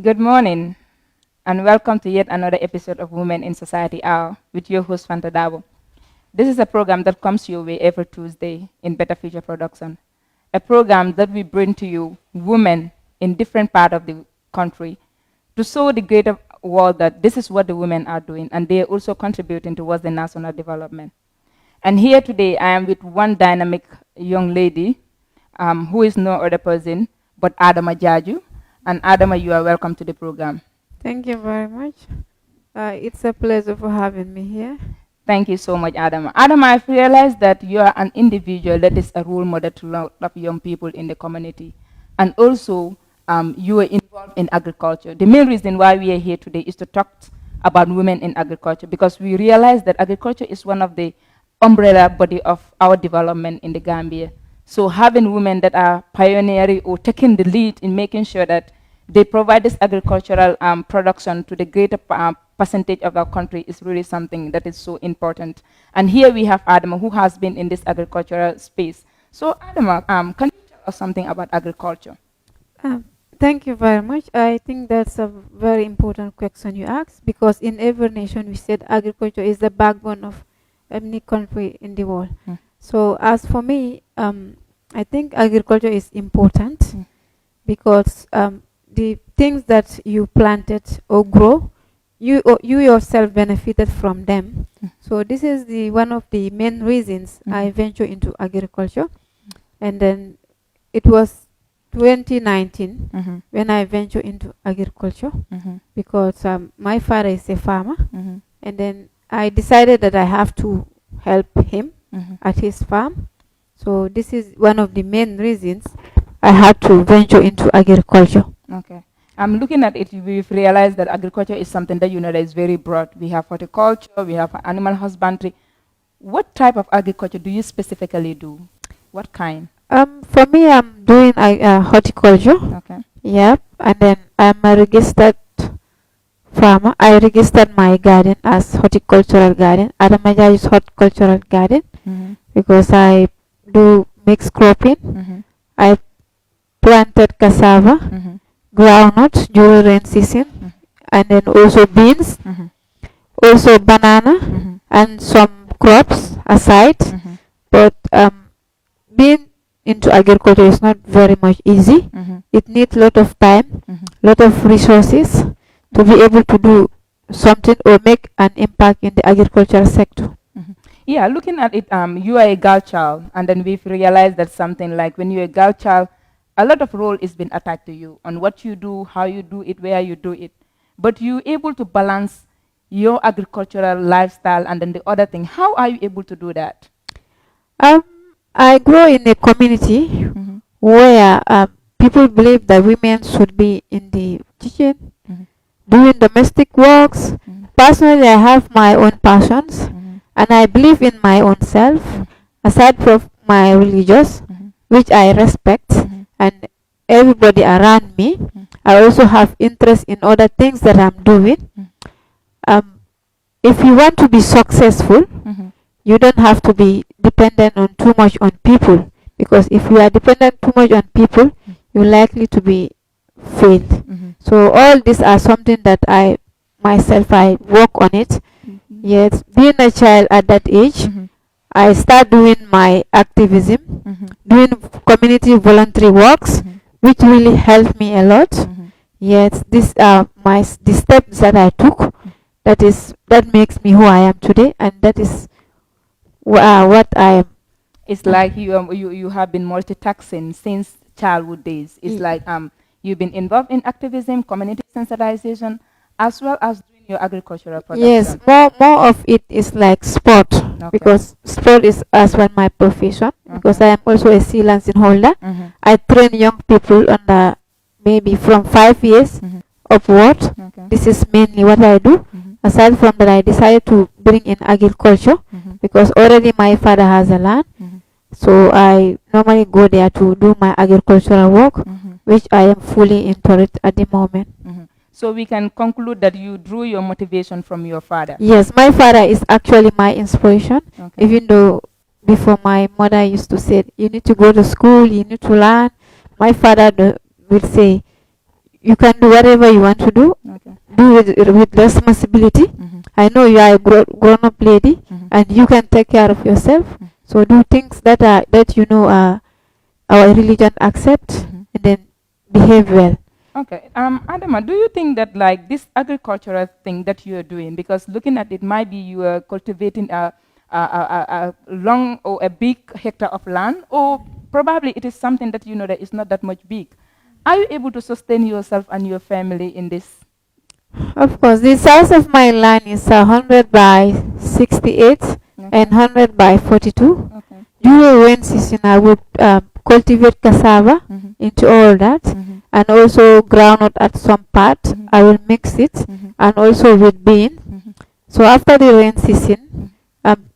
Good morning, and welcome to yet another episode of Women in Society Hour with your host, Fanta Dabo. This is a program that comes your way every Tuesday in Better Future Production, a program that we bring to you women in different parts of the country to show the greater world that this is what the women are doing, and they are also contributing towards the national development. And here today, I am with one dynamic young lady who is no other person but Adama Jarju. And Adama, you are welcome to the program. Thank you very much. It's a pleasure for having me here. Thank you so much, Adama. Adama, I've realized that you are an individual that is a role model to a lot of young people in the community. And also, you are involved in agriculture. The main reason why we are here today is to talk about women in agriculture, because we realize that agriculture is one of the umbrella body of our development in the Gambia. So having women that are pioneering or taking the lead in making sure that they provide this agricultural production to the greater percentage of our country is really something that is so important. And here we have Adama, who has been in this agricultural space. So Adama, can you tell us something about agriculture? Um, Thank you very much. I think that's a very important question you asked, because in every nation we said agriculture is the backbone of any country in the world. So as for me, I think agriculture is important because the things that you planted or grow, you yourself benefited from them. So this is the one of the main reasons I venture into agriculture. And then it was 2019 when I ventured into agriculture, because my father is a farmer, and then I decided that I have to help him at his farm. So this is one of the main reasons I had to venture into agriculture. Okay. I'm looking at it, we've realized that agriculture is something that that is very broad. We have horticulture, we have animal husbandry. What type of agriculture do you specifically do? What kind? For me, I'm doing horticulture. Okay. Yep, and then I'm a registered farmer. I registered my garden as horticultural garden. Adamaja is horticultural garden because I do mixed cropping. I planted cassava, groundnuts during rain season, and then also beans, also banana, and some crops aside. But being into agriculture is not very much easy. It needs a lot of time, lot of resources to be able to do something or make an impact in the agricultural sector. Yeah, looking at it, you are a girl child, and then we've realized that something like when you're a girl child, a lot of role is being attached to you on what you do, how you do it, where you do it. But you're able to balance your agricultural lifestyle and then the other thing. How are you able to do that? I grow in a community where people believe that women should be in the kitchen, doing domestic works. Personally, I have my own passions, and I believe in my own self, aside from my religious, which I respect, and everybody around me. I also have interest in other things that I'm doing. If you want to be successful, you don't have to be dependent on too much on people, because if you are dependent too much on people, you're likely to be failed. So all these are something that I work on it. Yet being a child at that age, I start doing my activism, doing community voluntary works, which really helped me a lot. Yet these are the steps that I took. That makes me who I am today, and that is what I am. It's like you have been multitasking since childhood days. It's like you've been involved in activism, community sensitization, as well as doing your agricultural production. Yes, more of it is like sport, because sport is as well my profession. Because I am also a sea license holder. I train young people under maybe from 5 years upward. This is mainly what I do. Aside from that, I decided to bring in agriculture because already my father has a land. So I normally go there to do my agricultural work, which I am fully into it at the moment. So we can conclude that you drew your motivation from your father. Yes, my father is actually my inspiration. Even though before my mother used to say, you need to go to school, you need to learn. My father will say, you can do whatever you want to do. Okay. Do it with responsibility. I know you are a grown-up lady, and you can take care of yourself. So do things that you know our religion accept, and then behave well. Okay. Adama, do you think that like this agricultural thing that you are doing, because looking at it, might be you are cultivating a long or a big hectare of land, or probably it is something that you know that is not that much big. Are you able to sustain yourself and your family in this? Of course, the size of my land is 100 by 68 and 100 by 42. Okay. During rain season, I would cultivate cassava into all that, and also groundnut at some part. I will mix it, and also with bean. So after the rain season,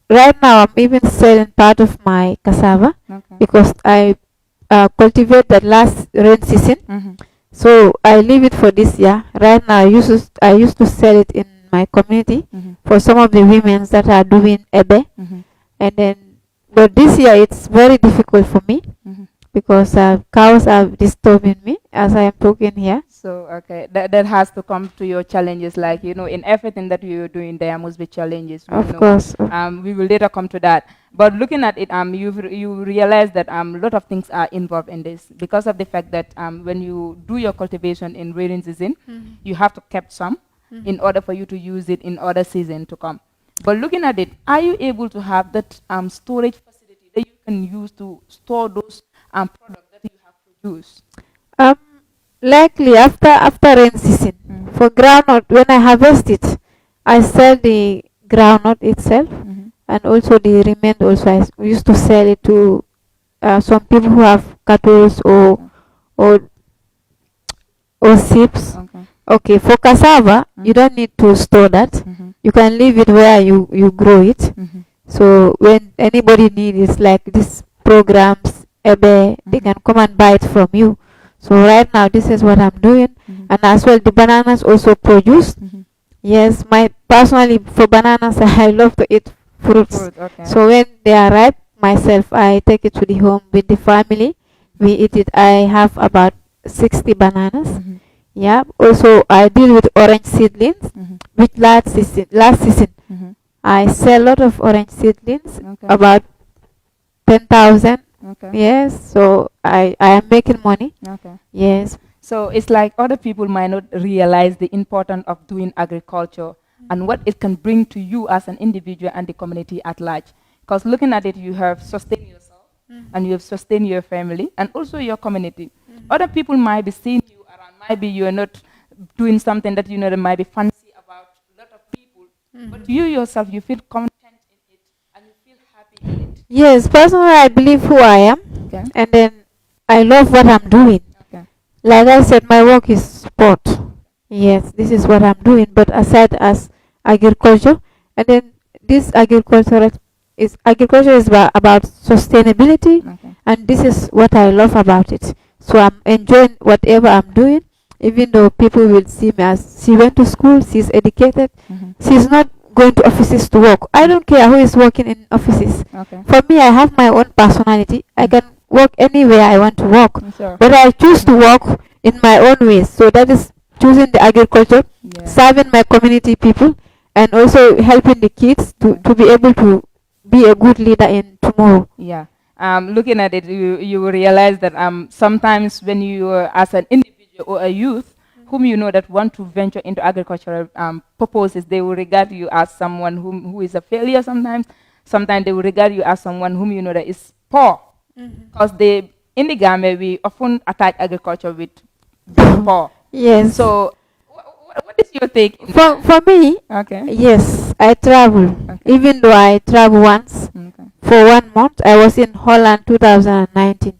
right now I'm even selling part of my cassava because I cultivate that last rain season. So I leave it for this year. Right now I used to sell it in my community for some of the women that are doing ebe, and then but this year it's very difficult for me because cows are disturbing me as I am talking here. So okay, that has to come to your challenges. Like you know, in everything that you're doing, there must be challenges. Of course. We will later come to that. But looking at it, you realize that a lot of things are involved in this because of the fact that when you do your cultivation in rainy season, you have to keep some in order for you to use it in other season to come. But looking at it, are you able to have that storage facility that you can use to store those products that you have produced? Likely after rain season. For groundnut, when I harvest it, I sell the groundnut itself, and also the remain also I used to sell it to some people who have cattle or sheep. Okay, for cassava, you don't need to store that. You can leave it where you grow it. So when anybody needs like these programs, they can come and buy it from you. So right now this is what I'm doing, and as well the bananas also produced. Yes, personally for bananas I love to eat fruits. So when they are ripe, myself I take it to the home with the family. We eat it. I have about 60 bananas. Yeah. Also I deal with orange seedlings. With last season, I sell a lot of orange seedlings, about 10,000. Yes, so I am making money. Yes. So it's like other people might not realize the importance of doing agriculture and what it can bring to you as an individual and the community at large. Because looking at it, you have sustained yourself and you have sustained your family and also your community. Other people might be seeing you around. Maybe you're not doing something that you know that might be fancy about a lot of people, but you yourself, you feel content in it and you feel happy in it. Yes, personally I believe who I am, and then I love what I'm doing. Like I said, my work is sport. Yes, this is what I'm doing. But aside as agriculture, and then this agriculture is about sustainability, and this is what I love about it. So I'm enjoying whatever I'm doing, even though people will see me as she went to school, she's educated, she's not going to offices to work. I don't care who is working in offices. For me, I have my own personality. I can work anywhere I want to work, but I choose to work in my own ways. So that is choosing the agriculture, serving my community people, and also helping the kids to be able to be a good leader in tomorrow. Yeah. Looking at it, you will realize that sometimes when you are as an individual or a youth whom you know that want to venture into agricultural purposes, they will regard you as someone who is a failure sometimes. Sometimes they will regard you as someone whom you know that is poor. Because in the Gambia, we often attach agriculture with being poor. Yes. So what is your take? For me, yes, I travel. Even though I travel once for 1 month, I was in Holland 2019.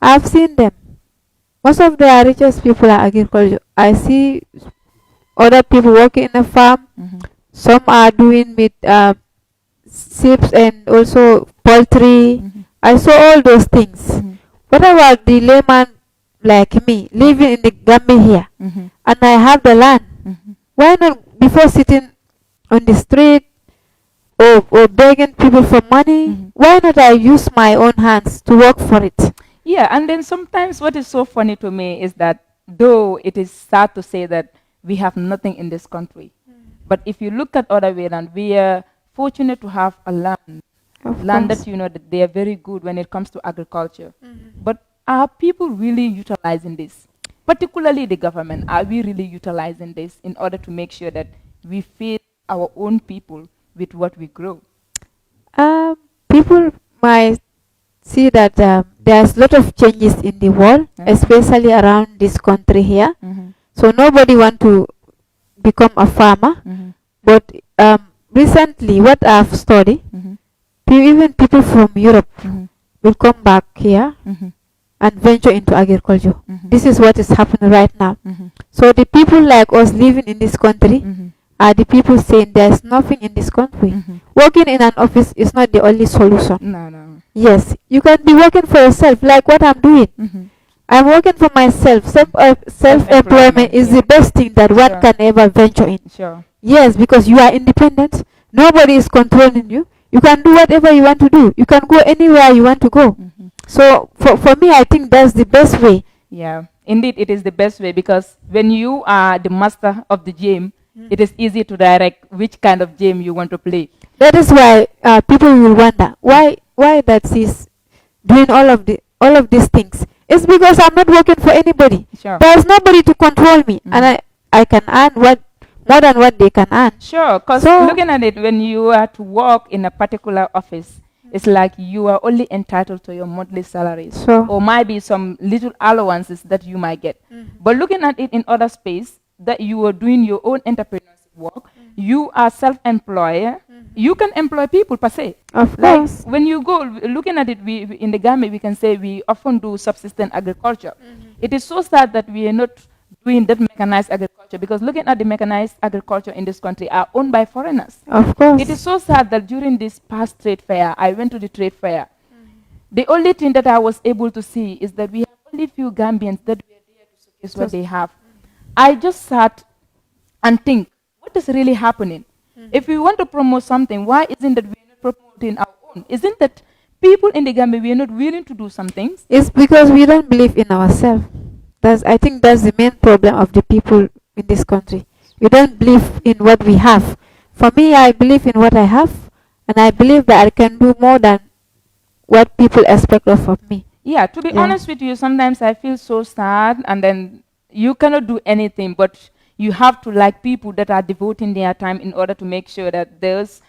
I've seen them. Most of the richest people are agriculture. I see other people working in a farm. Some are doing with sheep and also poultry. I saw all those things. What about the layman like me, living in the Gambia here, and I have the land? Why not, before sitting on the street or begging people for money, why not I use my own hands to work for it? Yeah, and then sometimes what is so funny to me is that though it is sad to say that we have nothing in this country. But if you look at other way around, we are fortunate to have a land that that they are very good when it comes to agriculture. But are people really utilizing this? Particularly the government, are we really utilizing this in order to make sure that we feed our own people with what we grow? People might see that there's a lot of changes in the world, especially around this country here. So nobody want to become a farmer. But recently, what I've studied, even people from Europe will come back here and venture into agriculture. This is what is happening right now. So the people like us living in this country are the people saying there's nothing in this country. Working in an office is not the only solution. No. Yes, you can be working for yourself, like what I'm doing. I'm working for myself. Self-employment is the best thing that one can ever venture in. Yes, because you are independent. Nobody is controlling you. You can do whatever you want to do. You can go anywhere you want to go. So for me, I think that's the best way. Yeah, indeed, it is the best way, because when you are the master of the game, it is easy to direct which kind of game you want to play. That is why people will wonder why that she's doing all of these things. It's because I'm not working for anybody. There's nobody to control me, and I can earn more than what they can earn. Sure, because looking at it, when you are to work in a particular office, it's like you are only entitled to your monthly salaries, or might be some little allowances that you might get. But looking at it in other space, that you are doing your own entrepreneurship work, you are self-employer, you can employ people per se. Of course. When you go, looking at it, we in the Gambia, we can say we often do subsistence agriculture. It is so sad that we are not doing that mechanized agriculture, because looking at the mechanized agriculture in this country are owned by foreigners. Of course. It is so sad that during this past trade fair, I went to the trade fair. The only thing that I was able to see is that we have only few Gambians that were there to showcase what they have. I just sat and think, what is really happening? If we want to promote something, why isn't that we are not promoting our own? Isn't that people in the Gambia, we are not willing to do some things? It's because we don't believe in ourselves. I think that's the main problem of the people in this country. We don't believe in what we have. For me, I believe in what I have, and I believe that I can do more than what people expect of me. Yeah, to be honest with you, sometimes I feel so sad, and then you cannot do anything, but you have to like people that are devoting their time in order to make sure that those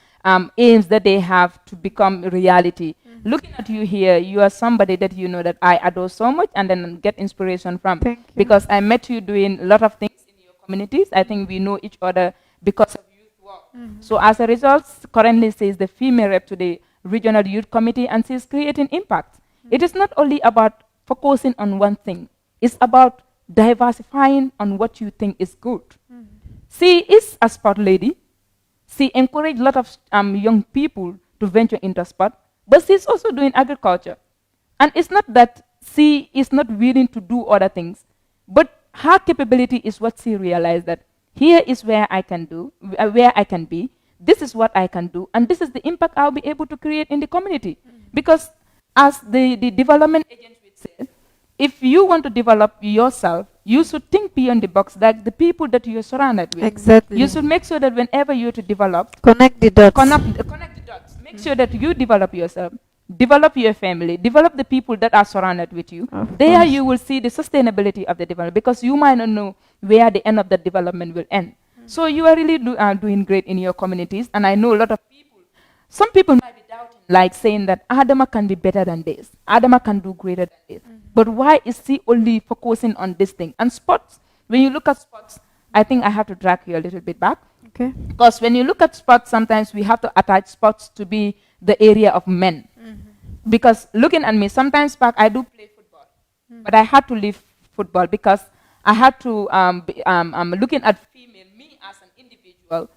aims that they have to become reality. Looking at you here, you are somebody that you know that I adore so much and then get inspiration from. Thank you. Because I met you doing a lot of things in your communities. I think we know each other because of youth work. So as a result, currently she's the female rep to the regional youth committee, and she's creating impact. It is not only about focusing on one thing. It's about diversifying on what you think is good. She is a sport lady. She encouraged a lot of young people to venture into sport, but she's also doing agriculture. And it's not that she is not willing to do other things, but her capability is what she realized, that here is where I can do, where I can be, this is what I can do, and this is the impact I'll be able to create in the community. Because as the development agent would say, if you want to develop yourself, you should think beyond the box, like the people that you're surrounded with. Exactly. You should make sure that whenever you're to develop, connect the dots. Connect the dots. Make sure that you develop yourself, develop your family, develop the people that are surrounded with you. There you will see the sustainability of the development, because you might not know where the end of the development will end. So you are really doing great in your communities, and I know a lot of people, some people might be doubting, like saying that Adama can be better than this, Adama can do greater than this. But why is he only focusing on this thing? And sports, when you look at sports, I think I have to drag you a little bit back. Okay. Because when you look at sports, sometimes we have to attach sports to be the area of men. Because looking at me, sometimes back I do play football, but I had to leave football because I had to, looking at female, me as an individual,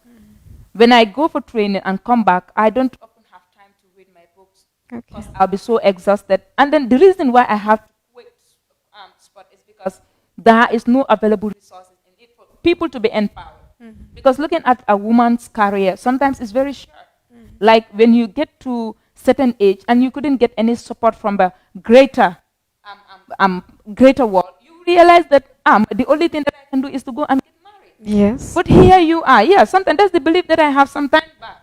when I go for training and come back, I don't often have time to read my books, because I'll be so exhausted. And then the reason why I have to quit sport is because there is no available resources in it for people to be empowered. Because looking at a woman's career, sometimes it's very short. Like when you get to certain age and you couldn't get any support from the greater world, you will realize that the only thing that I can do is to go and get married. Yes. But here you are. Yeah, sometimes that's the belief that I have sometimes back.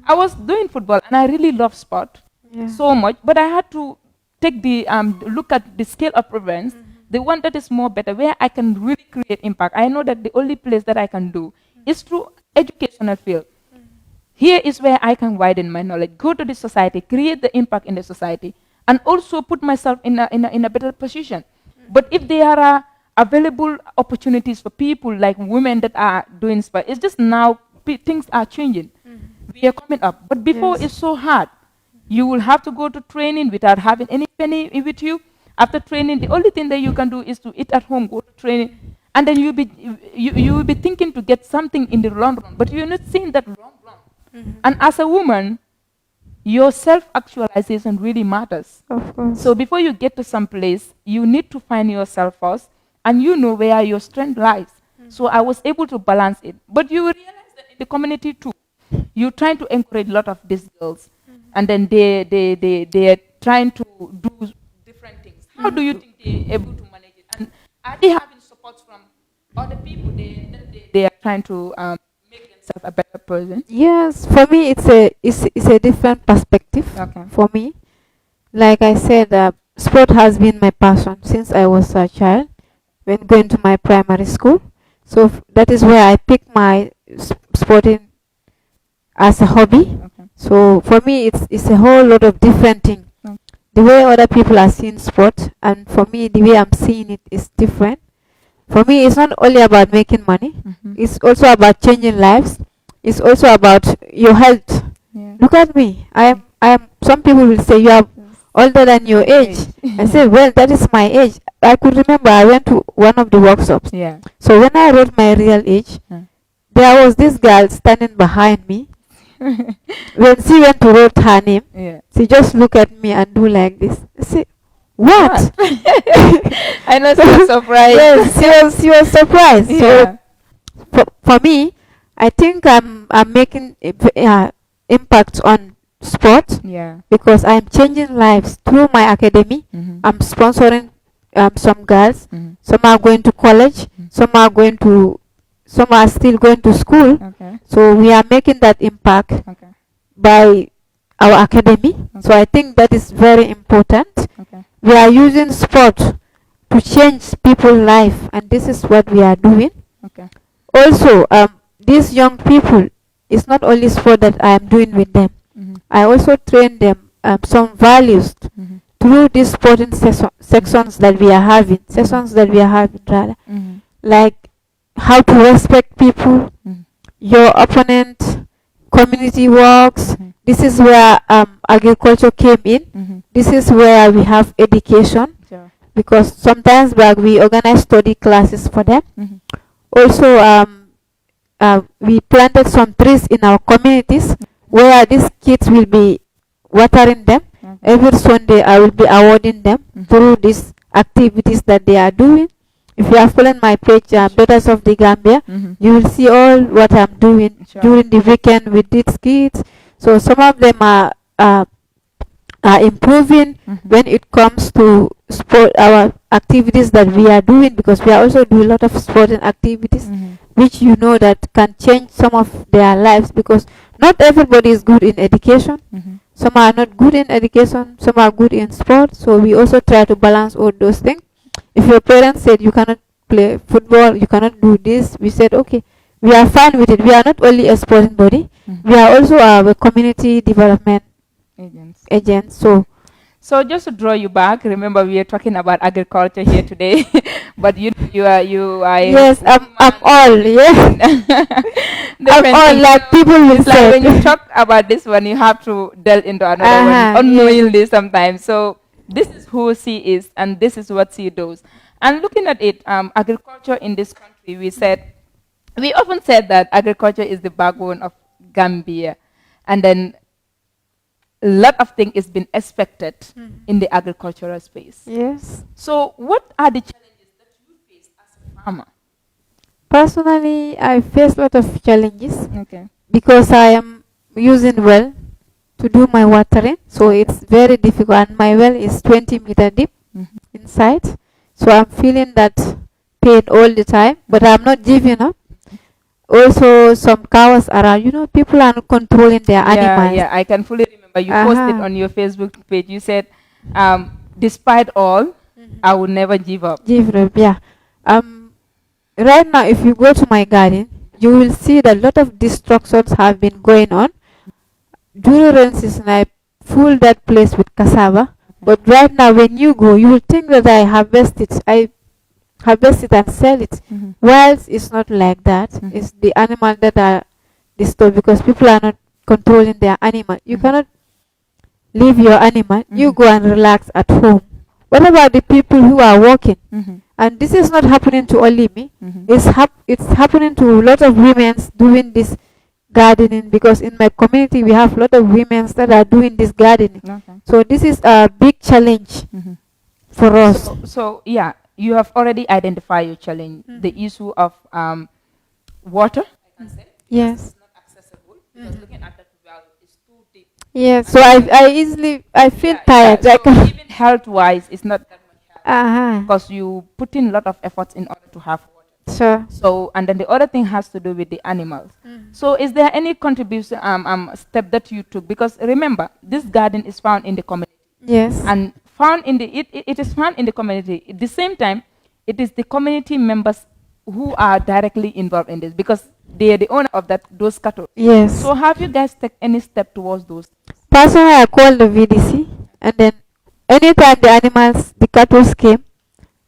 I was doing football and I really love sport so much, but I had to take the look at the scale of preference, the one that is more better, where I can really create impact. I know that the only place that I can do is through educational field. Here is where I can widen my knowledge, go to the society, create the impact in the society, and also put myself in a better position. But if there are available opportunities for people like women that are doing sport, it's just now things are changing. We are coming up. But before it's so hard. You will have to go to training without having any penny with you. After training, the only thing that you can do is to eat at home, go to training, and then you will be thinking to get something in the long run, but you're not seeing that long run. And as a woman, your self-actualization really matters. Of course. So before you get to some place, you need to find yourself first, and you know where your strength lies. So I was able to balance it. But you realize that in the community too, you're trying to encourage a lot of these girls, and then they are trying to do different things. How do you think they're able to manage it? And are they having support from other people they are trying to make themselves a better person? Yes, for me it's a different perspective. Okay. For me, like I said, sport has been my passion since I was a child when going to my primary school. So that is where I picked my sporting as a hobby. Okay. So for me, it's a whole lot of different things. Okay. The way other people are seeing sport, and for me, the way I'm seeing it is different. For me, it's not only about making money. It's also about changing lives. It's also about your health. Yeah. Look at me. I am. Some people will say you are older than your age. I say, well, that is my age. I could remember I went to one of the workshops. Yeah. So when I wrote my real age, there was this girl standing behind me. When she went to write her name, she just look at me and do like this. I say, what? I know, she was surprised. Yes, she was surprised. Yeah. So for me, I think I'm making impact on sport. Yeah. Because I'm changing lives through my academy. I'm sponsoring some girls. Some are going to college. Some are still going to school. Okay. So we are making that impact by our academy. So I think that is very important. We are using sport to change people's life, and this is what we are doing. Also, these young people, it's not only sport that I am doing with them. I also train them some values through these sporting sessions that we are having. Like how to respect people, your opponent, community works. This is where agriculture came in. This is where we have education, because sometimes we organize study classes for them. Also, we planted some trees in our communities where these kids will be watering them. Every Sunday I will be awarding them through these activities that they are doing. If you are following my page, Daughters of the Gambia, you will see all what I'm doing during the weekend with these kids. So some of them are improving when it comes to sport, our activities that we are doing, because we are also doing a lot of sporting activities, which you know that can change some of their lives, because not everybody is good in education. Some are not good in education, some are good in sport. So we also try to balance all those things. If your parents said you cannot play football, you cannot do this, we said okay, we are fine with it. We are not only a sporting body, we are also a community development agents. So just to draw you back, remember we are talking about agriculture here today, but you are yes, I'm all, yeah. I'm all, like people will it's say. like when you talk about this one, you have to delve into another one unknowingly sometimes. So this is who she is, and this is what she does. And looking at it, agriculture in this country, we often said that agriculture is the backbone of Gambia, and then a lot of things is being expected in the agricultural space. Yes. So what are the challenges that you face as a farmer? Personally, I face a lot of challenges. Okay. Because I am using well to do my watering, so it's very difficult, and my well is 20 meter deep inside. So I'm feeling that pain all the time, but I'm not giving up. Also, some cows around, people are not controlling their animals. Yeah, I can fully remember you posted on your Facebook page. You said, despite all, I will never give up. Give up, yeah. Right now, if you go to my garden, you will see that a lot of destructions have been going on. During rain season, I full that place with cassava. But right now, when you go, you will think that I harvest it. I harvest it and sell it. Whilst it's not like that. It's the animal that are disturbed because people are not controlling their animal. You cannot leave your animal. You go and relax at home. What about the people who are working? And this is not happening to only me. It's happening to a lot of women doing this gardening, because in my community we have a lot of women that are doing this gardening. So this is a big challenge for us. So yeah, you have already identified your challenge, the issue of water. I can say. Yes. It's not accessible because looking at that well is too deep. Yes. So I feel tired. So even health-wise, it's not that much health because you put in a lot of efforts in order to have water. Sure. So, and then the other thing has to do with the animals. So is there any contribution step that you took? Because remember, this garden is found in the community. Yes. And found in the it is found in the community. At the same time, it is the community members who are directly involved in this because they are the owner of those cattle. Yes. So have you guys taken any step towards those? Personally, I called the VDC, and then anytime the cattle came,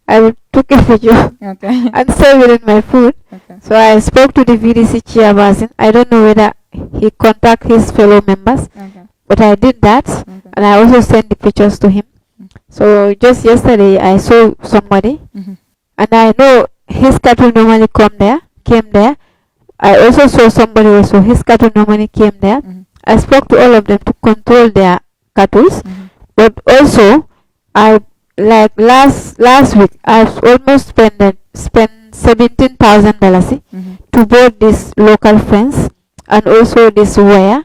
I would took a picture and save it in my food. So I spoke to the VDC chairperson. I don't know whether he contacted his fellow members, but I did that, and I also sent the pictures to him. So just yesterday, I saw somebody, and I know his cattle normally came there. I also saw somebody also, his cattle normally came there. I spoke to all of them to control their cattle, but also I like last week I've almost spent $17,000 to board this local fence and also this wire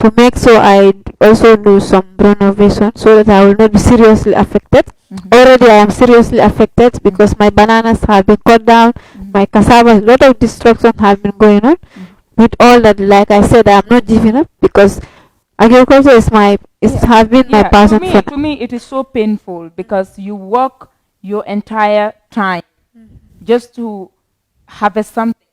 to make sure I also do some renovation so that I will not be seriously affected. Already I am seriously affected because my bananas have been cut down, my cassava, a lot of destruction have been going on. With all that, like I said, I am not giving up because agriculture is has been my passion. To me, it is so painful because you work your entire time just to harvest something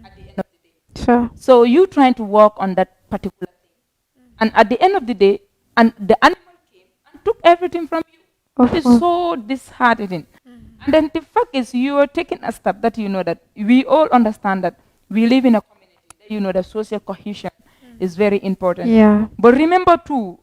at the end of the day. Sure. So you trying to work on that particular thing, and at the end of the day, and the animal came and took everything from you. It is so disheartening. And then the fact is, you are taking a step that you know that we all understand that we live in a community. You know that social cohesion is very important. Yeah. But remember too,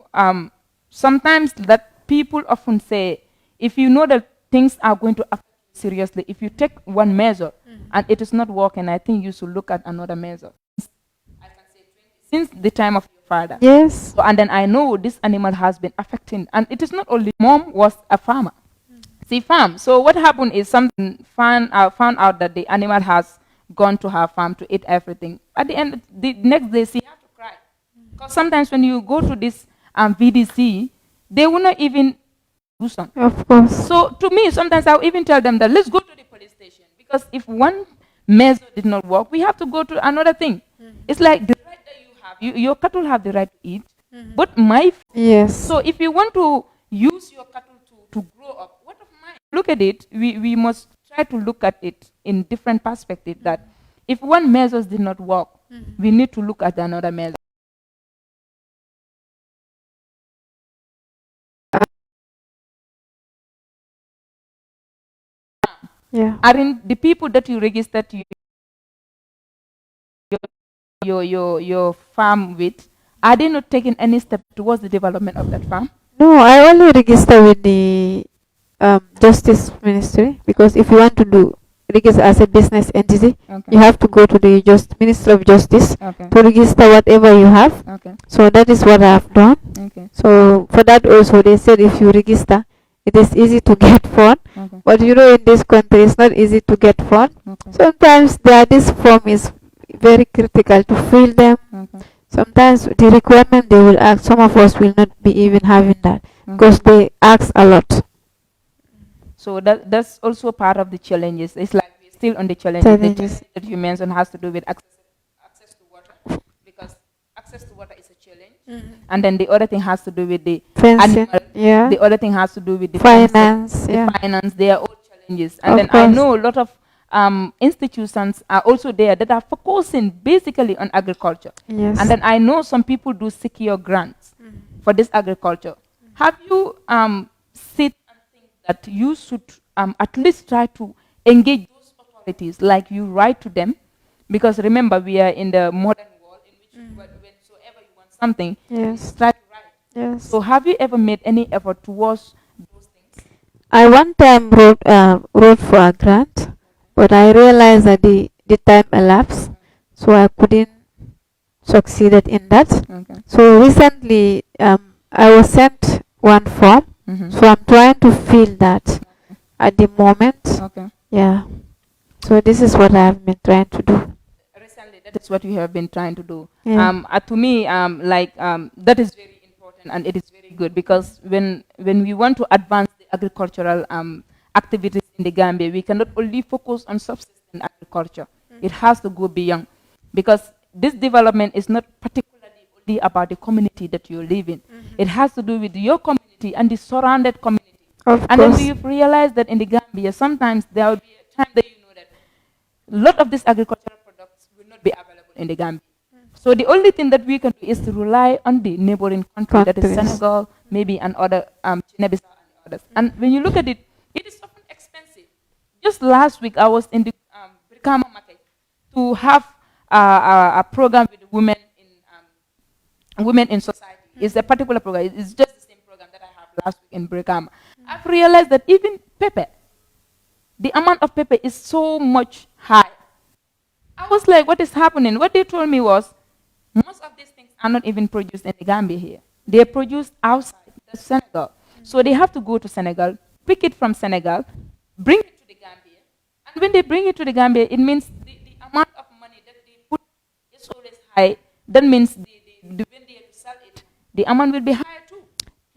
sometimes that people often say, if you know that things are going to affect you seriously, if you take one measure and it is not working, I think you should look at another measure. I can say 20, since the time of your father. Yes. So, and then I know this animal has been affecting, and it is not only mom was a farmer. She farmed. So what happened is something found out that the animal has gone to her farm to eat everything. At the end, the next day, she had to cry. Because sometimes when you go to this VDC, they will not even do something. Of course. So to me, sometimes I'll even tell them that let's go to the police station. Because if one measure did not work, we have to go to another thing. It's like the right that you have. Your cattle have the right to eat. But yes. So if you want to use your cattle to grow up, what of mine? Look at it. We must try to look at it in different perspectives, that if one measure did not work, we need to look at another measure. Yeah. Are in the people that you registered your farm with, are they not taking any step towards the development of that farm? No, I only register with the Justice Ministry, because if you want to register as a business entity, you have to go to the Ministry of Justice to register whatever you have. So that is what I have done. So for that also, they said if you register, it is easy to get phone. But you know, in this country, it's not easy to get phone. Sometimes this form is very critical to fill them. Sometimes the requirement they will ask, some of us will not be even having that because they ask a lot. So that's also part of the challenges. It's like we're still on the challenges. The challenge that you mentioned has to do with access to water, because access to water is a challenge. And then the other thing has to do with the fencing, animal. The other thing has to do with the finance. Finance. They are all challenges. And then I know a lot of institutions are also there that are focusing basically on agriculture. Yes. And then I know some people do secure grants for this agriculture. Have you sit and think that you should at least try to engage those authorities, like you write to them? Because remember, we are in the modern world in which whensoever you want something, yes, try to write. Yes. So have you ever made any effort towards those things? I one time wrote for a grant, but I realized that the time elapsed, so I couldn't succeeded in that. Okay. So recently, I was sent one form, so I'm trying to fill that at the moment. Okay. Yeah. So this is what I've been trying to do. Recently, that is what you have been trying to do. Yeah. To me, that is very important and it is very good, because when we want to advance the agricultural activities in the Gambia, we cannot only focus on subsistence agriculture. It has to go beyond, because this development is not particularly only about the community that you live in. It has to do with your community and the surrounded community. Of and course. then we've realized that in the Gambia, sometimes there will be a time that you know that a lot of these agricultural products will not be available in the Gambia. So the only thing that we can do is to rely on the neighboring country, that is Senegal, maybe, and other Guinea-Bissau and others. And when you look at it, it is often expensive. Just last week, I was in the Brikama market to have a program with women in society. It's a particular program. It's just the same program that I have last week in Brikama. I've realized that even pepper, the amount of pepper is so much high. I was like, what is happening? What they told me was, most of these things are not even produced in the Gambia here. They are produced outside, that's Senegal. So they have to go to Senegal, pick it from Senegal, bring it to the Gambia. And when they bring it to the Gambia, it means the amount of money that they put is always high. That means when they have to sell it, the amount will be higher too.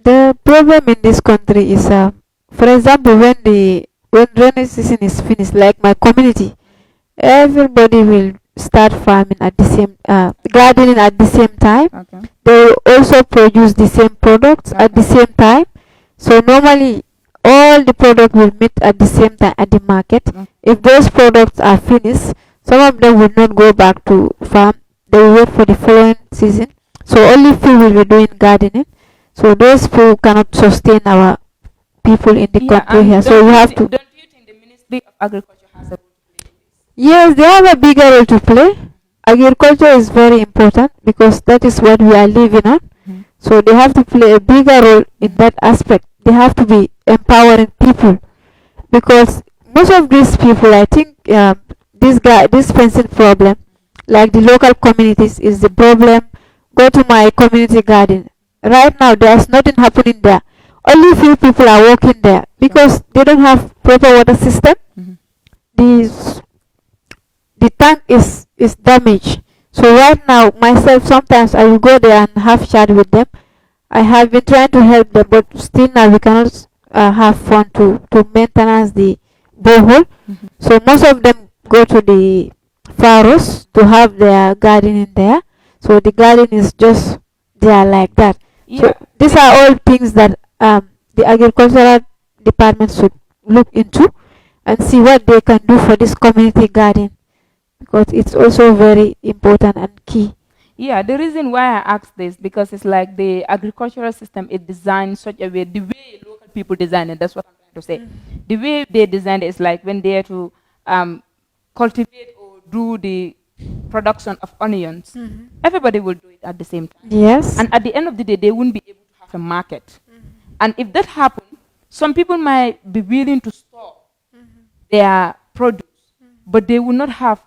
The problem in this country is, for example, when rainy season is finished, like my community, everybody will start farming at the same, gardening at the same time. Okay. They also produce the same products at the same time. So normally, all the product will meet at the same time at the market. If those products are finished, some of them will not go back to farm. They will wait for the following season. So only few will be doing gardening. So those people cannot sustain our people in the country here. So you have to. Don't you think the Ministry of Agriculture has a role to play in this? Yes, they have a bigger role to play. Agriculture is very important because that is what we are living on. So they have to play a bigger role in that aspect. They have to be empowering people, because most of these people, I think, this fencing problem, like the local communities, is the problem. Go to my community garden. Right now, there's nothing happening there. Only few people are working there because they don't have proper water system. The tank is damaged. So right now, myself, sometimes I will go there and have chat with them. I have been trying to help them, but still now we cannot have fun to maintenance the borehole. So most of them go to the Faros to have their garden in there. So the garden is just there like that. Yeah. So these are all things that the agricultural department should look into and see what they can do for this community garden, because it's also very important and key. Yeah, the reason why I asked this, because it's like the agricultural system is designed such a way, the way local people design it, that's what I'm trying to say. The way they design it is like when they are to cultivate or do the production of onions, everybody will do it at the same time. Yes. And at the end of the day, they wouldn't be able to have a market. And if that happens, some people might be willing to store their produce, but they will not have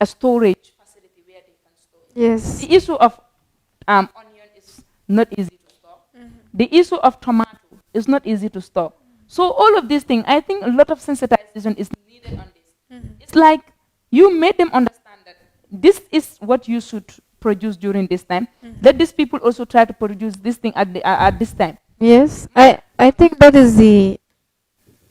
a storage facility where they can store it. Yes. The issue of onion is not easy to store. The issue of tomato is not easy to store. So all of these things, I think a lot of sensitization is needed on this. It's like you made them understand that this is what you should produce during this time. Let these people also try to produce this thing at this time. Yes. I think that is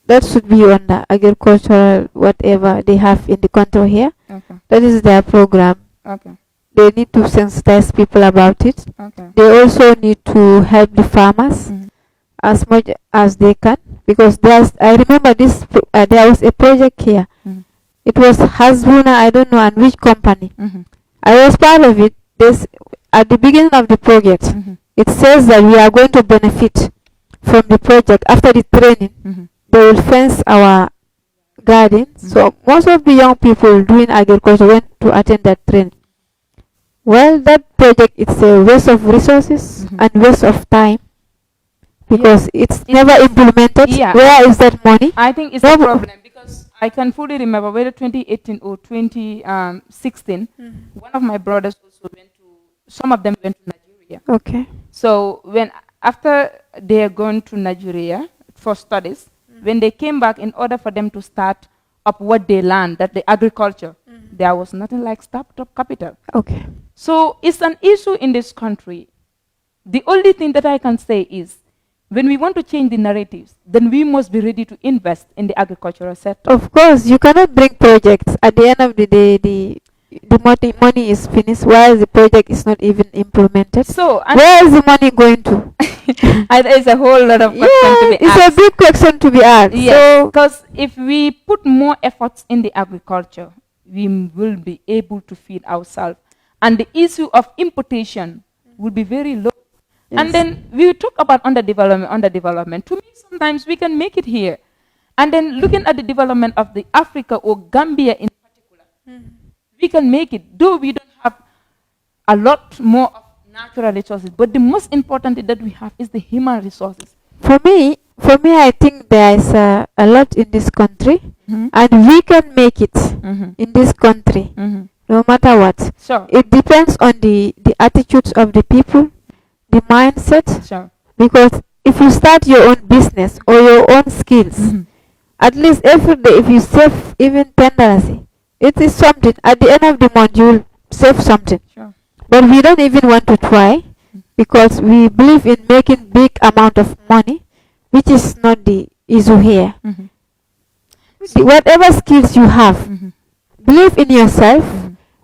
that should be on the agricultural whatever they have in the country here. Okay. That is their program. Okay. They need to sensitize people about it. Okay. They also need to help the farmers as much as they can, because I remember this. There was a project here. It was Hasbuna, I don't know, and which company. I was part of it. This at the beginning of the project, it says that we are going to benefit from the project after the training. They will fence our gardens. So most of the young people doing agriculture went to attend that training. Well, that project, it's a waste of resources and waste of time, because it's never implemented. Where is that money? I think it's a problem, because I can fully remember whether 2018 or 2016, one of my brothers also some of them went to Nigeria. Okay. So after they are going to Nigeria for studies, when they came back, in order for them to start up what they learned, that the agriculture, there was nothing like startup capital. Okay. So it's an issue in this country. The only thing that I can say is, when we want to change the narratives, then we must be ready to invest in the agricultural sector. Of course, you cannot bring projects. At the end of the day, the money is finished, while the project is not even implemented. So where is the money going to? It's a whole lot of questions to be asked. It's a big question to be asked. Yes, because if we put more efforts in the agriculture, we will be able to feed ourselves. And the issue of importation will be very low. Yes. And then we talk about underdevelopment. To me, sometimes we can make it here. And then looking at the development of the Africa or Gambia in particular, we can make it, though we don't have a lot more of natural resources. But the most important thing that we have is the human resources. For me, I think there is a lot in this country, and we can make it in this country, no matter what. Sure. It depends on the attitudes of the people, the mindset. Sure. Because if you start your own business or your own skills, at least every day, if you save even $10, it is something. At the end of the month, you will save something. Sure. But we don't even want to try, because we believe in making big amount of money, which is not the issue here. Whatever skills you have, believe in yourself,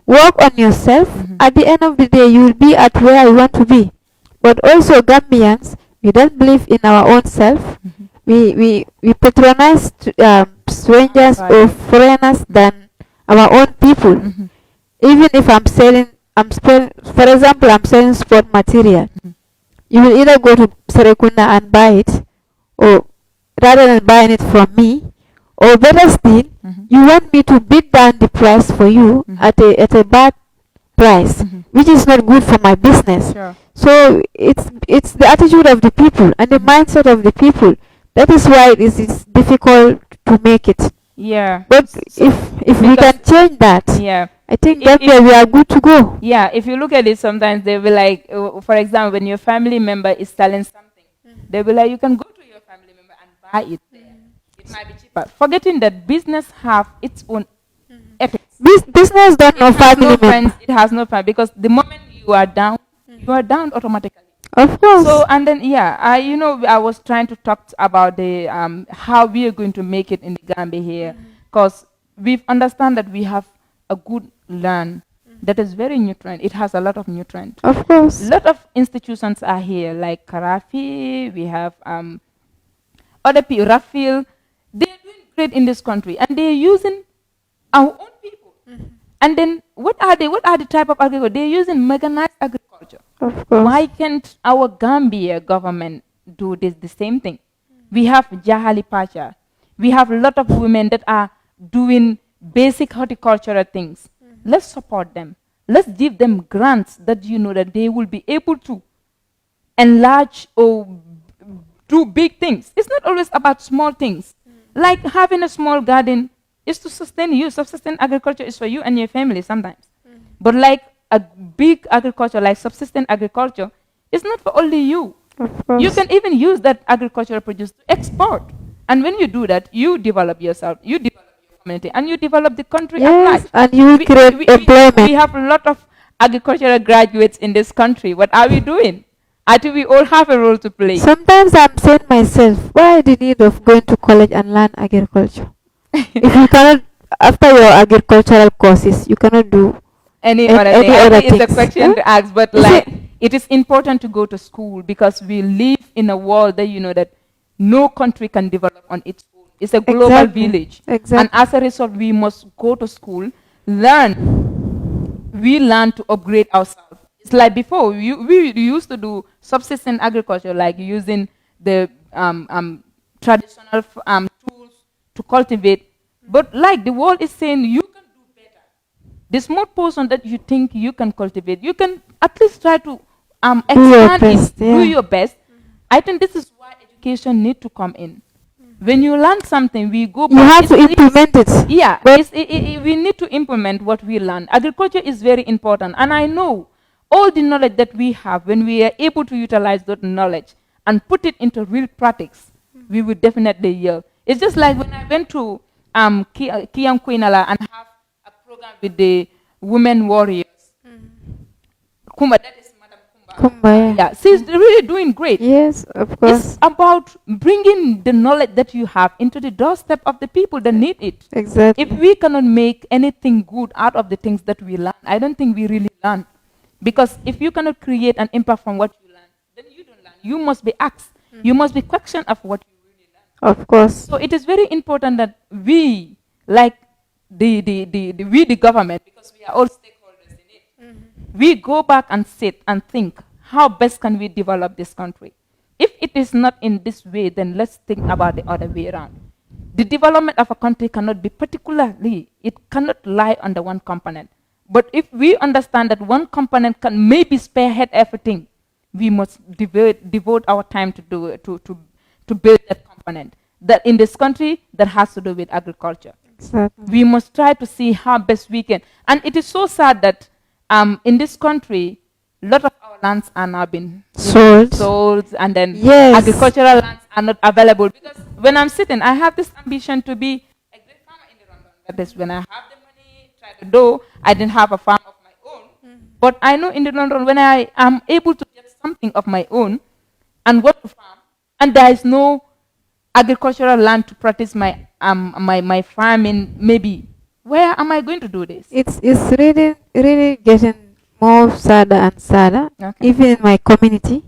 work on yourself. At the end of the day, you will be at where you want to be. But also Gambians, we don't believe in our own self. We patronize strangers or foreigners than our own people. Even if for example, I'm selling sport material. You will either go to Serekunda and buy it, or rather than buying it from me, or better still, you want me to bid down the price for you at a bad price, which is not good for my business. Sure. So it's the attitude of the people and the mindset of the people. That is why it is difficult to make it. Yeah. But if we can change that, I think that way we are good to go. Yeah, if you look at it, sometimes they'll be like, for example, when your family member is selling something, they'll be like, you can go to your family member and buy it there. It might be cheaper. Forgetting that business have its own ethics. Business don't know family members. It has no friends, because the moment you are down automatically. Of course. So, and then, I was trying to talk about the how we are going to make it in the Gambia here, because we understand that we have a good land that is very nutrient. It has a lot of nutrient. Of course. A lot of institutions are here, like Karafi, we have other people, Rafil. They're doing great in this country, and they're using our own people. And then what are the type of agriculture? They're using mechanized agriculture. Of course. Why can't our Gambia government do the same thing? We have Jahali Pacha. We have a lot of women that are doing basic horticultural things. Let's support them. Let's give them grants that that they will be able to enlarge or do big things. It's not always about small things. Like having a small garden is to sustain you. Subsistence agriculture is for you and your family sometimes. But like a big agriculture, like subsistence agriculture, is not for only you. Of course. You can even use that agricultural produce to export. And when you do that, you develop yourself, you develop your community, and you develop the country at large. And you will create employment. We have a lot of agricultural graduates in this country. What are we doing? I think we all have a role to play. Sometimes I'm saying myself, why the need of going to college and learn agriculture? If you cannot, after your agricultural courses, you cannot do Any other thing. any I other think it's a things. question Huh? to ask, but Is like, it- it is important to go to school because we live in a world that you know that no country can develop on its own. It's a global Exactly. village. And Exactly. as a result, we must go to school, learn. We learn to upgrade ourselves. It's like before, we used to do subsistence agriculture, like using the traditional tools to cultivate. But like the world is saying, you can do better. The small portion that you think you can cultivate, you can at least try to expand best, it, do yeah. your best. I think this is why education need to come in. When you learn something, we go back. You have to implement it. Yeah, But we need to implement what we learn. Agriculture is very important. And I know all the knowledge that we have, when we are able to utilize that knowledge and put it into real practice, we will definitely yield. It's just like when I went to Kiang Quinala and have a program with the women warriors. Kumba, that is Madam Kumba. Kumba, Yeah, she's really doing great. yes, of course. It's about bringing the knowledge that you have into the doorstep of the people that need it. Exactly. If we cannot make anything good out of the things that we learn, I don't think we really learn. Because if you cannot create an impact from what you learn, then you don't learn. You must be asked. You must be questioned of what you really learn. Of course. So it is very important that we, like the government, because we are all stakeholders in it, we go back and sit and think, how best can we develop this country? If it is not in this way, then let's think about the other way around. The development of a country cannot be particularly, it cannot lie under one component. But if we understand that one component can maybe spearhead everything, we must devote our time to do it, to build that component. That in this country, that has to do with agriculture. Exactly. We must try to see how best we can. And it is so sad that in this country, a lot of our lands are now being sold, and then Yes. agricultural lands are not available. Because when I'm sitting, I have this ambition to be a great farmer in the London. That is when I have the money, try to do. I didn't have a farm of my own. But I know in the London, when I am able to get something of my own and want to farm, and there is no agricultural land to practice my my farming, maybe where am I going to do this? It's really getting more sadder and sadder. Okay. Even in my community,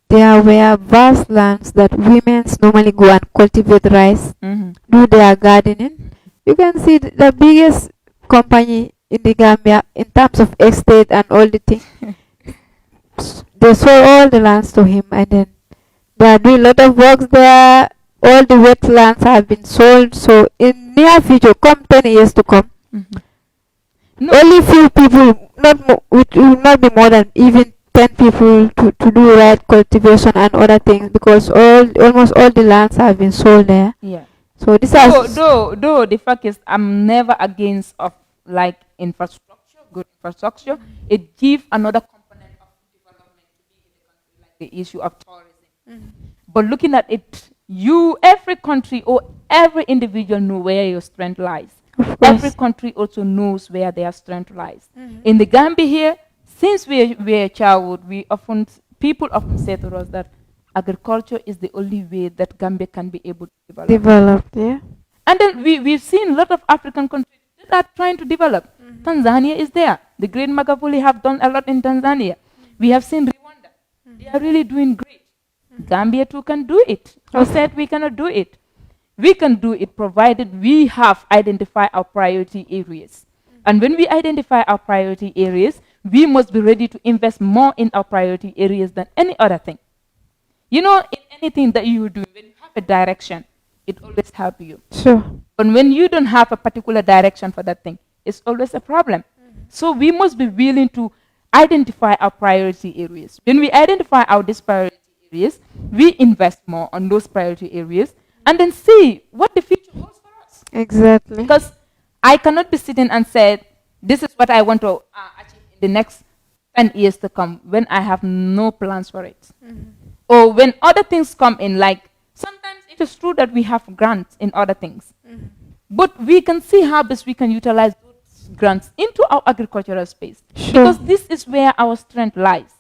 there were vast lands that women normally go and cultivate rice, do their gardening. You can see the biggest company in the Gambia in terms of estate and all the things. They sold all the lands to him, and then they are doing a lot of works there. All the wetlands have been sold. So in near future, come 10 years to come, No. only few people, it will not be more than even 10 people to do right cultivation and other things, because almost all the lands have been sold there. Yeah. So this Though the fact is, I'm never against of like infrastructure, good infrastructure. It gives another component of development to be in the country, like the issue of tourism. But looking at it, every country or every individual know where your strength lies. Of Every course. country also knows where their strength lies. In the Gambia here, since we were a childhood, people often say to us that agriculture is the only way that Gambia can be able to develop. Developed, yeah. And then we've seen a lot of African countries that are trying to develop. Tanzania is there. The great Magufuli have done a lot in Tanzania. We have seen Rwanda. They are really doing great. Gambia too can do it. Who said we cannot do it? We can do it provided we have identified our priority areas. And when we identify our priority areas, we must be ready to invest more in our priority areas than any other thing. You know, in anything that you do, when you have a direction, it always helps you. Sure. But when you don't have a particular direction for that thing, it's always a problem. So we must be willing to identify our priority areas. When we identify our priority areas, we invest more on those priority areas and then see what the future holds for us. Exactly. Because I cannot be sitting and say, this is what I want to achieve in the next 10 years to come when I have no plans for it. Or when other things come in, like sometimes it is true that we have grants in other things. But we can see how best we can utilize those grants into our agricultural space. Sure. Because this is where our strength lies.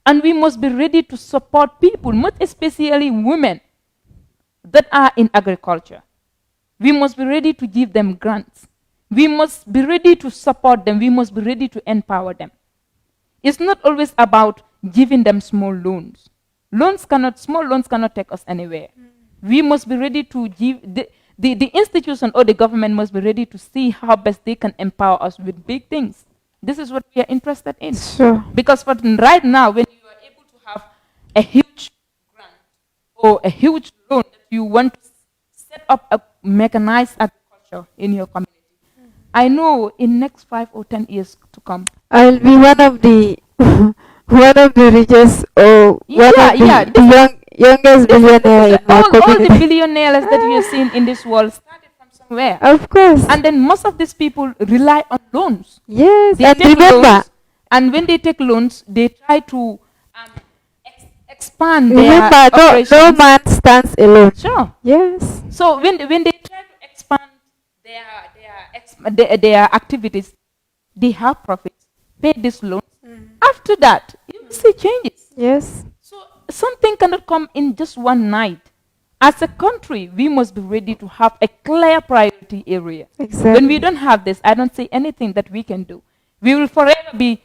And we must be ready to support people, most especially women that are in agriculture. We must be ready to give them grants. We must be ready to support them. We must be ready to empower them. It's not always about giving them small loans. Small loans cannot take us anywhere. We must be ready to give, the institution or the government must be ready to see how best they can empower us with big things. This is what we are interested in. Sure. Because for right now, when you are able to have a huge grant or a huge loan that you want to set up a mechanized agriculture in your community, I know in next 5 or 10 years to come, I'll be one of the one of the richest or the youngest billionaire in my community. All the billionaires that you have seen in this world started from somewhere. Of course. And then most of these people rely on loans. Yes, they and remember. Loans, and when they take loans, they try to expand remember, their operations. No man stands alone. Sure. Yes. So when they try to expand their activities, they have profits, pay this loan. After that, you will see changes. Yes. So something cannot come in just one night. As a country, we must be ready to have a clear priority area. Exactly. When we don't have this, I don't see anything that we can do. We will forever be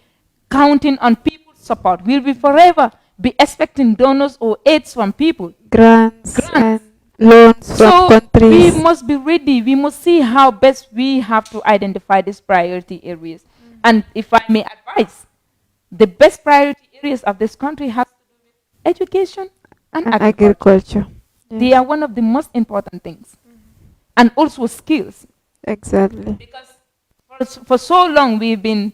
counting on people's support. We will be forever be expecting donors or aids from people. Grants. And loans from countries. We must be ready. We must see how best we have to identify these priority areas. And if I may advise, the best priority areas of this country have to do with education and agriculture. Yes. They are one of the most important things. And also skills. Exactly. Because for so long we've been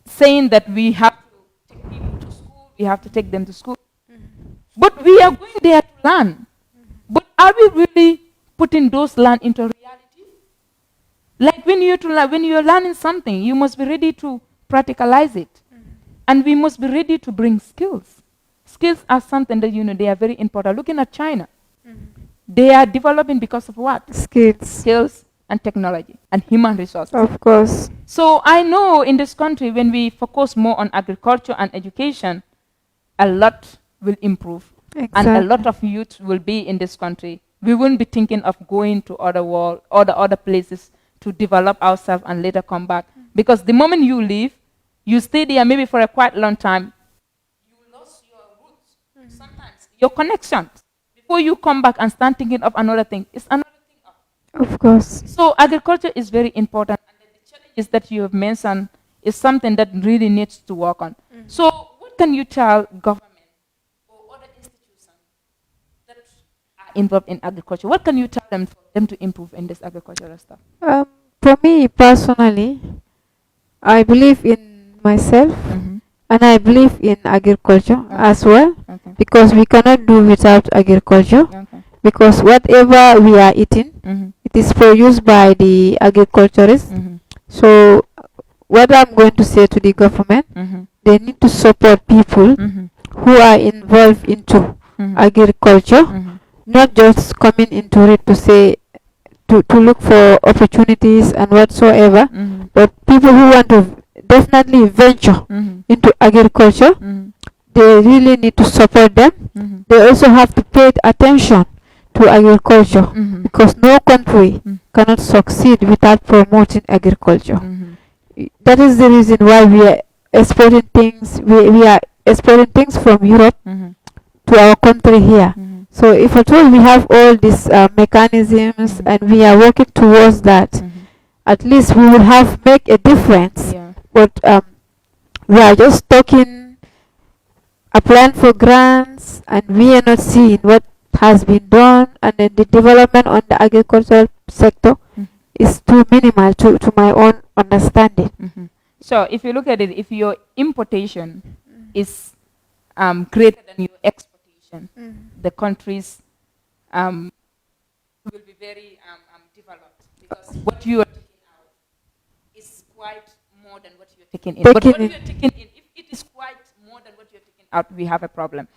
saying that we have to take people to school, we have to take them to school. But we are going there to learn. But are we really putting those learn into reality? Like when you're learning something, you must be ready to practicalize it. And we must be ready to bring skills. Skills are something that, they are very important. Looking at China, they are developing because of what? Skills and technology and human resources. Of course. So I know in this country, when we focus more on agriculture and education, a lot will improve. Exactly. And a lot of youth will be in this country. We won't be thinking of going to other places to develop ourselves and later come back. Because the moment you leave, you stay there maybe for a quite long time, you lost your roots. Sometimes your connections. Before you come back and start thinking of another thing, it's another thing. Of course. So agriculture is very important. And the challenges that you have mentioned is something that really needs to work on. So what can you tell government or other institutions that are involved in agriculture? What can you tell them for them to improve in this agricultural stuff? For me personally, I believe in myself and I believe in agriculture as well, because we cannot do without agriculture, because whatever we are eating, it is produced by the agriculturists. So what I'm going to say to the government, they need to support people who are involved into agriculture, not just coming into it to say to look for opportunities and whatsoever, but people who want to definitely venture into agriculture, they really need to support them. They also have to pay attention to agriculture, because no country cannot succeed without promoting agriculture. That is the reason why we are exporting things. We are exporting things from Europe to our country here. So if at all we have all these mechanisms and we are working towards that, at least we will have make a difference. But we are just talking, applying for grants, and we are not seeing what has been done, and then the development on the agricultural sector is too minimal to my own understanding. So if you look at it, if your importation is greater than your exportation, the countries will be very developed, because what you are taking out is quite more than what you're taking in. But what you're taking in, if it is quite more than what you're taking out, we have a problem.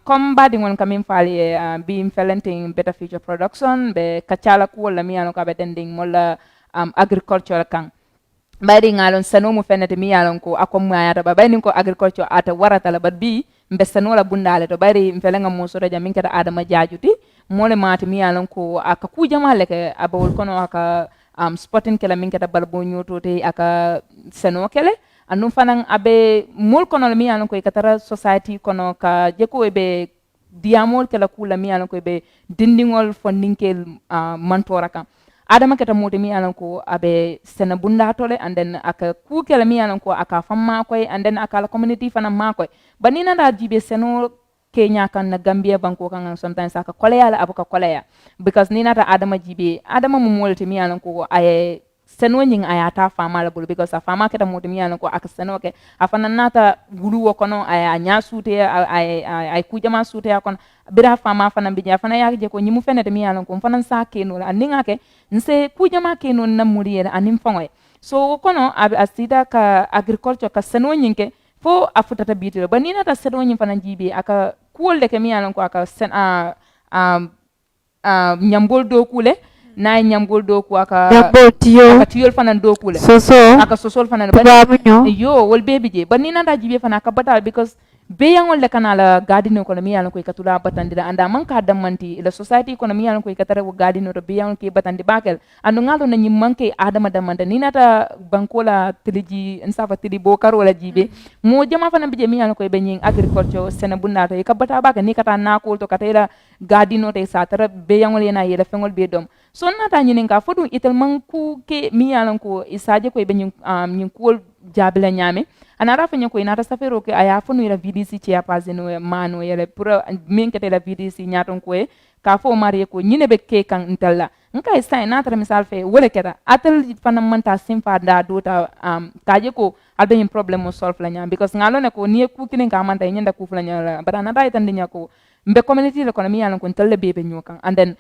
Combating when coming fali being felenting better future production, be kachala kuola mi ano ka betending mola agriculture kang. bayri ngalon sano mu fenete mi yalon ko akom mayata ba bayni ko agriculture ata warata la bi mbe sano la bundale to bayri mfelenga mo so raja min kata adama jajuti mole mati mi yalon ko aka ku jamale ke abawol kono aka spotting kala min kata balbo nyoto te aka sano kele anum fanan abe mol kono mi yalon ko katara society kono ka jeko be diamol kala kula mi yalon ko be dindingol fondinkel mantora kam adama keta moti mi yalan ko abe sena bunda tole and then aka kukela mi yalan ko aka famma koy and then aka la community fana ma koy banina da jibe seno Kenya kan na Gambia banko kan sometimes aka koleya la abuka koleya because nina ta adama jibe adama mu molti mi yalan ko ay seno nying ayata fama la bulu because a fama keta moti mi yalan ko aka seno ke afana nata gulu wo kono ay nya sute ay kujama sute kono bira fama fana binya fana yaje ko nyimu fenete mi yalan ko fana sa keno la ninga ke nse kujama keno na muriere anim fangoy so kono asida ka agriculture ka seno nyinke fo afutata bitiro banina ta seno nyin fana jibe aka kuolde ke mi yalan ko aka sen nyambol do kule na nyambol do ko aka tiyol fana do kule aka sosol fana yo wol baby je banina ta jibe fana ka batal because beyangol le kanala garden ko mi yalan ko katula batandira anda man ka damanti la society ko mi yalan ko katara wo garden to beyangol ke batandi bakel andu ngalo na nyimmanke adama damanda ninata bankola tiliji ensafa tili bo karo la jibe mo jama fana bije mi yalan ko be nyin agriculture sena bunda to ka bata baka ni kata na ko to katela garden to sa tara beyangol yana yela fengol be dom so nata nyinin ka fodu itel man ku ke mi yalan ko isaje ko be nyin nyin ko jabla nyame anara fanya ko inata safero ke aya fonu ila VDC chia pazino mano yele pura minkete la VDC nyaton ko ka fo mari ko nyine be ke kan intalla nka isa inata misal fe wole keta atel fana manta simfa da dota kaje ko albe yin problem mo solve la nyam because ngalo ne ko ni ku kinin ka manta nyenda ku fula nyala bara nata itande nyako mbe community le kono mi yalan ko intalla bebe nyokan and then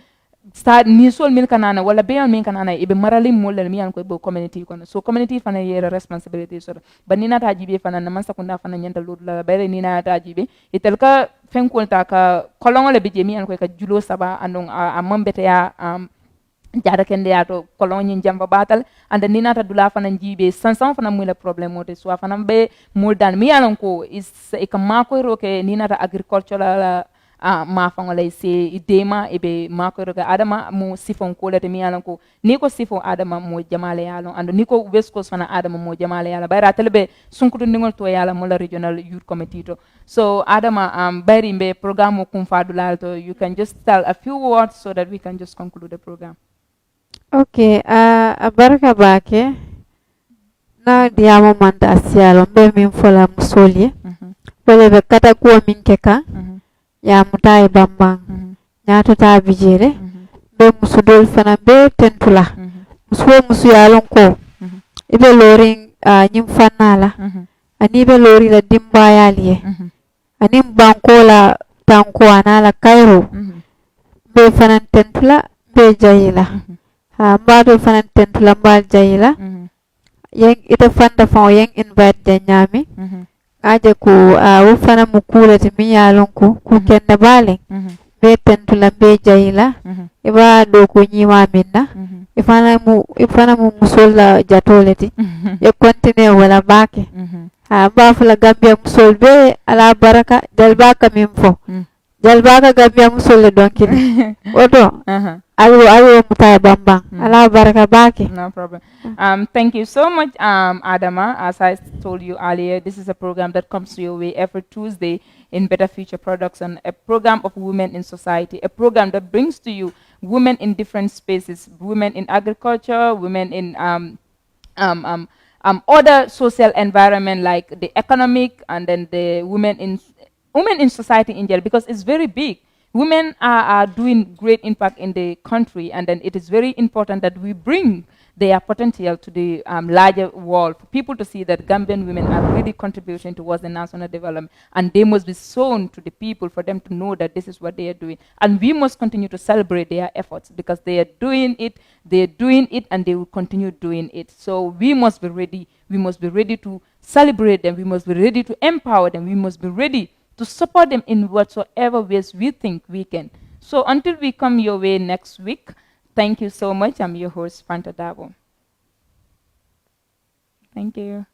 start ni sol min kanana wala beyon min kanana ibe marali molle mi yan ko bo community kono so community fana yera responsibility so banina ta jibe fana na mansa kunda fana nyanda lodula bare ni na ta jibe itel ka fenkol ta ka kolongo le bije mi yan ko ka julo saba andon a mambete ya jara kende ya to kolongo nyin jamba batal anda ni nata dula fana jibe sansan fana mula problem mote so fana be muldan mi yan ko is e ka mako roke ni nata agricultural ma fangolay se idema ebe mako roga adama mo sifon ko le mi yalan ko ni ko sifon adama mo jamale yalon ando ni ko west coast fana adama mo jamale yala bayra telebe sunkutu ndingol to yala mo la regional youth committee to so adama bari mbe programme kum fadulal to you can just tell a few words so that we can just conclude the program. Okay, baraka bake na diamo manda asialo mbe min fola musoli wala be kata ko min keka ya mutai bambang nyato ta bijere be musudol fana be tentula musu yalon ko ibe loring nyim fanala ani be lori la dimba yaliye ani banko la tanko anala kairo be fana tentula be jayila mbado fana tentula mbal jayila yang ita fanda fa yang invite janyami aje ko wo fana mu kulati mi yalon ko ku kenda bale be tentula be jayila e ba do ko nyima minna e fana mu musola jatoleti e kontine wala bake ba fala Gambia musol be ala baraka dal baka mimfo dal baka Gambia musol donkine odo ayo mutai bambang ala baraka bake. No problem. Thank you so much, Adama. As I told you earlier, this is a program that comes your way every Tuesday in Better Future Production, a program of women in society, a program that brings to you women in different spaces, women in agriculture, women in other social environment like the economic, and then the women in society in general, because it's very big. Women are doing great impact in the country, and then it is very important that we bring their potential to the larger world, for people to see that Gambian women are really contributing towards the national development, and they must be shown to the people for them to know that this is what they are doing. And we must continue to celebrate their efforts because they are doing it, and they will continue doing it. So we must be ready. We must be ready to celebrate them. We must be ready to empower them. We must be ready to support them in whatsoever ways we think we can. So until we come your way next week, thank you so much. I'm your host, Fanta Dabo. Thank you.